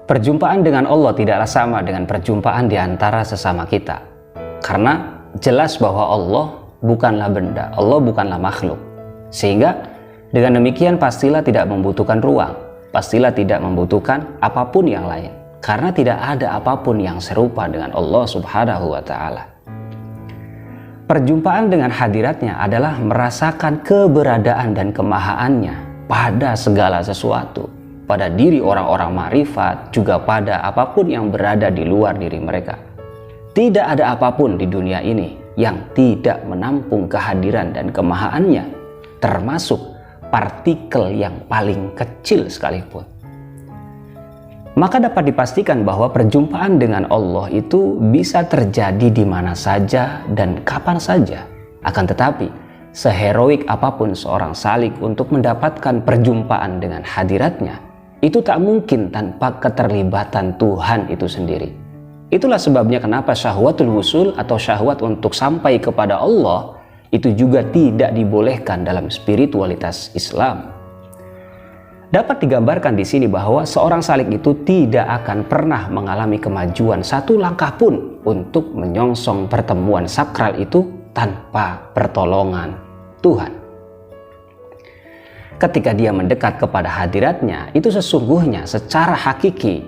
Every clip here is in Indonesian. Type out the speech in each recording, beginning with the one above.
Perjumpaan dengan Allah tidaklah sama dengan perjumpaan di antara sesama kita. Karena jelas bahwa Allah bukanlah benda, Allah bukanlah makhluk. Sehingga dengan demikian pastilah tidak membutuhkan ruang, pastilah tidak membutuhkan apapun yang lain. Karena tidak ada apapun yang serupa dengan Allah Subhanahu wa Ta'ala. Perjumpaan dengan hadiratnya adalah merasakan keberadaan dan kemahaannya pada segala sesuatu, pada diri orang-orang ma'rifat, juga pada apapun yang berada di luar diri mereka. Tidak ada apapun di dunia ini yang tidak menampung kehadiran dan kemahaannya, termasuk partikel yang paling kecil sekalipun. Maka dapat dipastikan bahwa perjumpaan dengan Allah itu bisa terjadi di mana saja dan kapan saja. Akan tetapi, seheroik apapun seorang salik untuk mendapatkan perjumpaan dengan hadiratnya, itu tak mungkin tanpa keterlibatan Tuhan itu sendiri. Itulah sebabnya kenapa syahwatul wusul atau syahwat untuk sampai kepada Allah itu juga tidak dibolehkan dalam spiritualitas Islam. Dapat digambarkan di sini bahwa seorang salik itu tidak akan pernah mengalami kemajuan satu langkah pun untuk menyongsong pertemuan sakral itu tanpa pertolongan Tuhan. Ketika dia mendekat kepada hadiratnya, itu sesungguhnya secara hakiki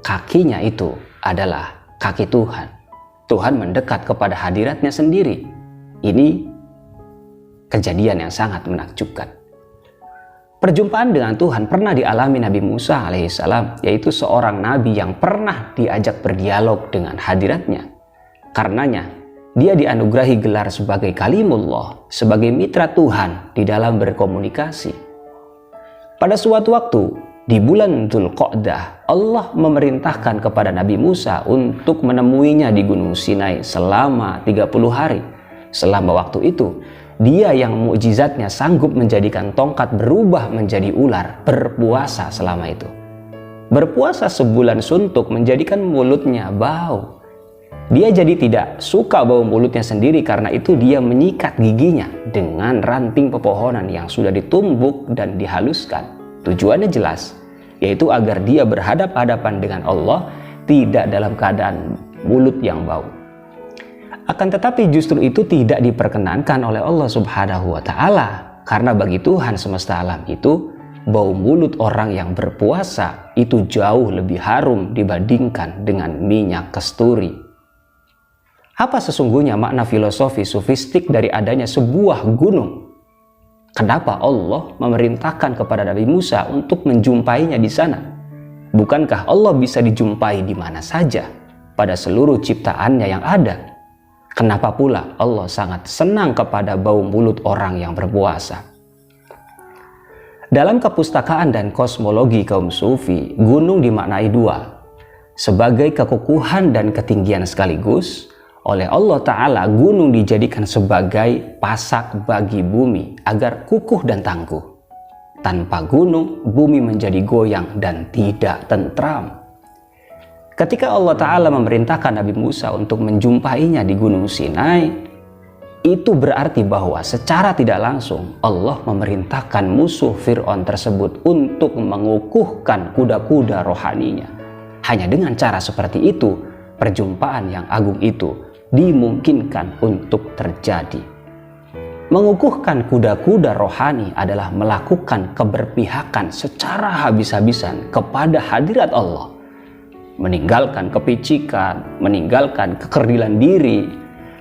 kakinya itu adalah kaki Tuhan. Tuhan mendekat kepada hadiratnya sendiri. Ini kejadian yang sangat menakjubkan. Perjumpaan dengan Tuhan pernah dialami Nabi Musa alaihissalam, yaitu seorang nabi yang pernah diajak berdialog dengan hadiratnya. Karenanya, dia dianugerahi gelar sebagai kalimullah, sebagai mitra Tuhan di dalam berkomunikasi. Pada suatu waktu, di bulan Dzulqa'dah, Allah memerintahkan kepada Nabi Musa untuk menemuinya di Gunung Sinai selama 30 hari. Selama waktu itu, dia yang mukjizatnya sanggup menjadikan tongkat berubah menjadi ular, berpuasa selama itu. Berpuasa sebulan suntuk menjadikan mulutnya bau. Dia jadi tidak suka bau mulutnya sendiri, karena itu dia menyikat giginya dengan ranting pepohonan yang sudah ditumbuk dan dihaluskan. Tujuannya jelas, yaitu agar dia berhadap-hadapan dengan Allah tidak dalam keadaan mulut yang bau. Akan tetapi justru itu tidak diperkenankan oleh Allah Subhanahu wa Ta'ala, karena bagi Tuhan semesta alam itu, bau mulut orang yang berpuasa itu jauh lebih harum dibandingkan dengan minyak kasturi. Apa sesungguhnya makna filosofi sufistik dari adanya sebuah gunung? Kenapa Allah memerintahkan kepada Nabi Musa untuk menjumpainya di sana? Bukankah Allah bisa dijumpai di mana saja pada seluruh ciptaannya yang ada? Kenapa pula Allah sangat senang kepada bau mulut orang yang berpuasa? Dalam kepustakaan dan kosmologi kaum sufi, gunung dimaknai dua. Sebagai kekukuhan dan ketinggian sekaligus, oleh Allah Ta'ala gunung dijadikan sebagai pasak bagi bumi agar kukuh dan tangguh. Tanpa gunung, bumi menjadi goyang dan tidak tentram. Ketika Allah Ta'ala memerintahkan Nabi Musa untuk menjumpainya di Gunung Sinai, itu berarti bahwa secara tidak langsung Allah memerintahkan musuh Fir'aun tersebut untuk mengukuhkan kuda-kuda rohaninya. Hanya dengan cara seperti itu, perjumpaan yang agung itu dimungkinkan untuk terjadi. Mengukuhkan kuda-kuda rohani adalah melakukan keberpihakan secara habis-habisan kepada hadirat Allah. Meninggalkan kepicikan, meninggalkan kekerdilan diri.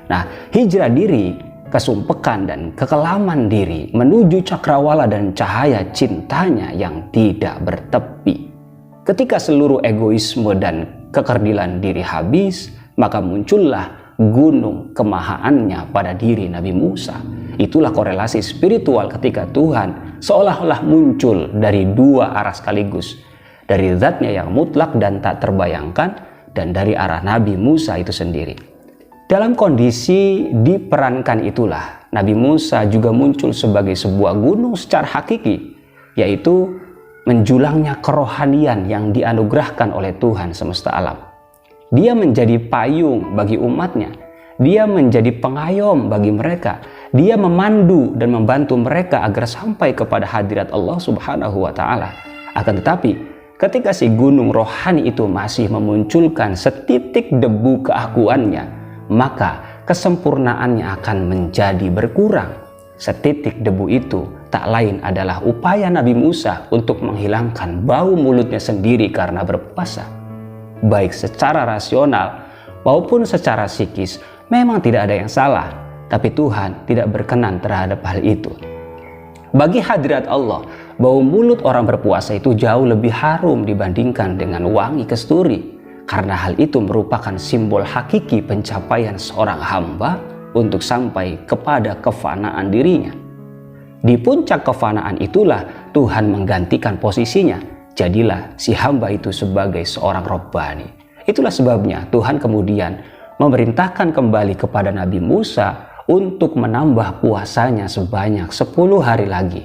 Nah, hijrah diri, kesumpekan dan kekelaman diri menuju cakrawala dan cahaya cintanya yang tidak bertepi. Ketika seluruh egoisme dan kekerdilan diri habis, maka muncullah gunung kemahaannya pada diri Nabi Musa. Itulah korelasi spiritual ketika Tuhan seolah-olah muncul dari dua arah sekaligus. Dari zatnya yang mutlak dan tak terbayangkan, dan dari arah Nabi Musa itu sendiri. Dalam kondisi diperankan itulah, Nabi Musa juga muncul sebagai sebuah gunung secara hakiki, yaitu menjulangnya kerohanian yang dianugerahkan oleh Tuhan semesta alam. Dia menjadi payung bagi umatnya, dia menjadi pengayom bagi mereka, dia memandu dan membantu mereka agar sampai kepada hadirat Allah Subhanahu wa Ta'ala. Akan tetapi, ketika si gunung rohani itu masih memunculkan setitik debu keakuannya, maka kesempurnaannya akan menjadi berkurang. Setitik debu itu tak lain adalah upaya Nabi Musa untuk menghilangkan bau mulutnya sendiri karena berpuasa. Baik secara rasional maupun secara psikis memang tidak ada yang salah, tapi Tuhan tidak berkenan terhadap hal itu. Bagi hadirat Allah, bau mulut orang berpuasa itu jauh lebih harum dibandingkan dengan wangi kasturi, karena hal itu merupakan simbol hakiki pencapaian seorang hamba untuk sampai kepada kefanaan dirinya. Di puncak kefanaan itulah Tuhan menggantikan posisinya. Jadilah si hamba itu sebagai seorang Rabbani. Itulah sebabnya Tuhan kemudian memerintahkan kembali kepada Nabi Musa untuk menambah puasanya sebanyak 10 hari lagi.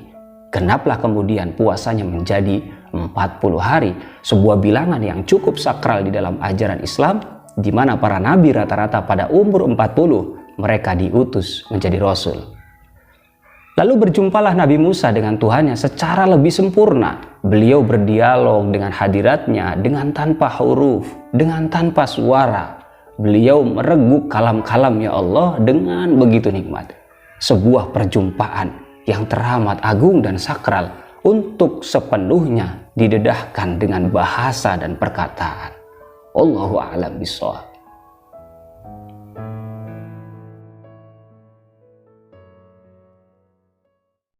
Genaplah kemudian puasanya menjadi 40 hari, sebuah bilangan yang cukup sakral di dalam ajaran Islam, di mana para nabi rata-rata pada umur 40 mereka diutus menjadi rasul. Lalu berjumpalah Nabi Musa dengan Tuhannya secara lebih sempurna. Beliau berdialog dengan hadiratnya dengan tanpa huruf, dengan tanpa suara. Beliau mereguk kalam-kalam ya Allah dengan begitu nikmat. Sebuah perjumpaan yang teramat agung dan sakral untuk sepenuhnya didedahkan dengan bahasa dan perkataan. Allahu a'lam bishawab.